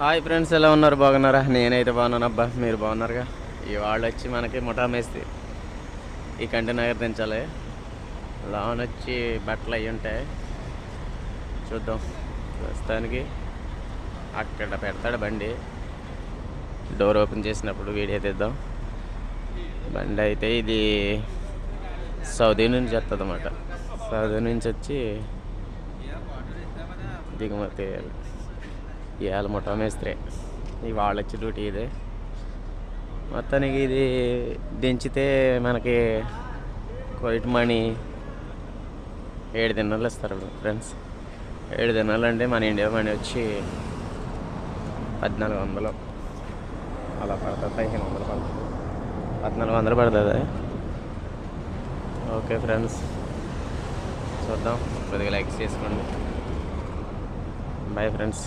Hi friends, ఎలా ఉన్నారు? బాగున్నారా? నేనైతే బాగున్నాను అబ్బా. మీరు బాగున్నారుగా? ఇవాళ వచ్చి మనకి ముఠా మేస్త్రి ఈ కంటైనర్ దించాలి. లాన్ వచ్చి బట్టలు అవి ఉంటాయి, చూద్దాం. ప్రస్తుతానికి అక్కడ పెడతాడు బండి. డోర్ ఓపెన్ చేసినప్పుడు వీడియో తీద్దాం. బండి అయితే ఇది సౌదీ నుంచి వస్తుంది అన్నమాట. సౌదీ నుంచి వచ్చి దిగుమతి ఇవాళ ముఠా మేస్త్రి ఇవాళ వచ్చి డ్యూటీ ఇదే. మొత్తానికి ఇది దించితే మనకి కోయిట్ మనీ 7 దినాలు ఇస్తారు ఫ్రెండ్స్. 7 దినాలు అంటే మన ఇండియా మనీ వచ్చి 1400 అలా పడుతుంది. 1500 పడుతుంది, 1400 పడుతుంది. ఓకే ఫ్రెండ్స్, చూద్దాం. కొద్దిగా లైక్ చేసుకోండి. Bye friends.